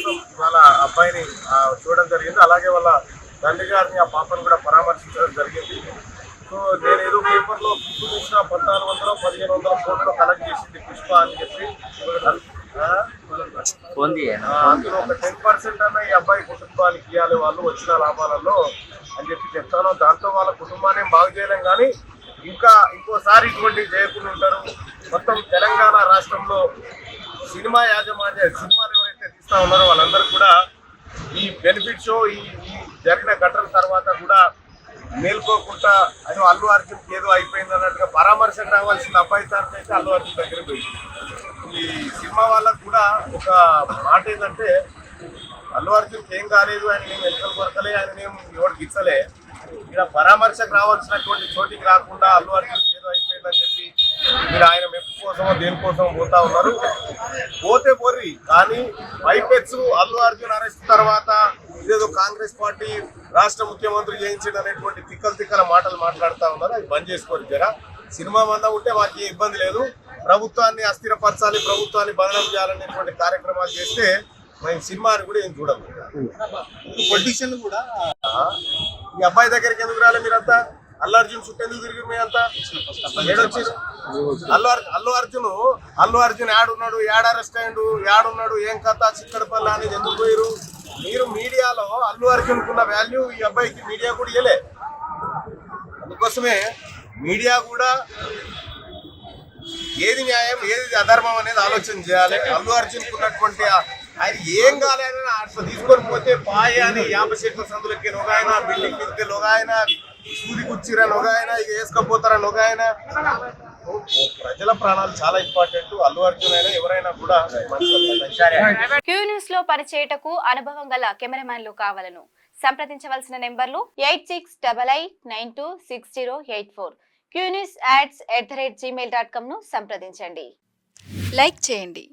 కోసం వాళ్ళ అబ్బాయిని చూడడం జరిగింది. అలాగే వాళ్ళ తండ్రి గారిని ఆ పాపను కూడా పరామర్శించడం జరిగింది. సో నేను ఏదో పేపర్లో చూసిన 1400-1500 కోట్లు కలెక్ట్ చేసింది పుష్ప అని చెప్పి, అందులో ఒక 10% అన్న ఈ అబ్బాయి కుటుంబానికి ఇవ్వాలి వాళ్ళు వచ్చిన లాభాలలో అని చెప్పి చెప్తాను. దాంతో వాళ్ళ కుటుంబాన్ని బాగు చేయలేం, కానీ ఇంకోసారి ఇటువంటి చేయకుండా ఉంటారు. మొత్తం తెలంగాణ రాష్ట్రంలో సినిమా సినిమాలు ఎవరైతే తీస్తా ఉన్నారో వాళ్ళందరూ కూడా ఈ బెనిఫిట్ షో ఈ జరిగిన ఘటన తర్వాత కూడా మేల్కోకుండా అది అల్లు అర్జున్కి ఏదో అయిపోయింది అన్నట్టుగా పరామర్శకు రావాల్సిన అబ్బాయి తారక్ అయితే అల్లు అర్జున్ దగ్గర పోయింది. ఈ సినిమా వాళ్ళకు కూడా ఒక మాట ఏంటంటే, అల్లు అర్జున్కి ఏం కాలేదు, ఆయన ఏం వెనుకలు కొరకలే, ఆయన ఏం ఎవరికి ఇచ్చలే, ఇక్కడ పరామర్శకు రావాల్సినటువంటి చోటికి రాకుండా అల్లు అర్జున్ ఏదో అయిపోయిందని చెప్పి మీరు ఆయన మెప్పు కోసమో దేనికోసం పోతా ఉన్నారు. పోతే పోర్రి, కానీ పైపెచ్చు అల్లు అర్జున్ అరెస్ట్ తర్వాత ఇదేదో కాంగ్రెస్ పార్టీ రాష్ట్ర ముఖ్యమంత్రి చేయించడం అనేటువంటి తిక్కల మాటలు మాట్లాడుతూ ఉన్నారు. అది బంద్ చేసుకోరు. జరా సినిమా మందం ఉంటే మాకు ఏ ఇబ్బంది లేదు, ప్రభుత్వాన్ని అస్థిరపరచాలి, ప్రభుత్వాన్ని బదనం చేయాలనేటువంటి కార్యక్రమాలు చేస్తే మేము సినిమాని కూడా ఏం చూడము. పొలిటీషియన్లు కూడా ఈ అబ్బాయి దగ్గరికి ఎందుకు రాలే మీరంతా? అల్లు అర్జున్ చుట్టూ ఎందుకు తిరిగి మీరంతా? ఏడొచ్చారు అల్లు అర్జున్ యాడున్నాడు, యాడ్ అరెస్ట్ అయ్యిండు, యాడున్నాడు, ఏం కథ, చిక్కడపల్లి అనేది ఎందుకు పోయారు? మీరు మీడియాలో అల్లు అర్జున్ కున్న వాల్యూ ఈ అబ్బాయికి మీడియా కూడా ఇవ్వలే. అందుకోసమే మీడియా కూడా ఏది న్యాయం ఏది అధర్మం అనేది ఆలోచన చేయాలి. అల్లు అర్జున్ ఉన్నటువంటి ఆయన ఏం కాలేదని అట్లా తీసుకొని పోతే పాయ అని 50 చెట్ల సందులకి నొగాయన, బిల్డింగ్ మీదకి నొగాయన, సూది కుచ్చిరా నొగాయన, ఇక వేసుకపోతారా నొగాయన. ప్రజల ప్రాణాలు చాలా ఇంపార్టెంట్. అల్లు అర్జున్ అయినా ఎవరైనా కూడా. క్యూ న్యూస్ లో పనిచేయటకు అనుభవం గల కెమెరామ్యాన్లు కావాలను సంప్రదించవలసిన నెంబర్లు 8688926084. qnewsads@gmail.com ను సంప్రదించండి. లైక్ చేయండి.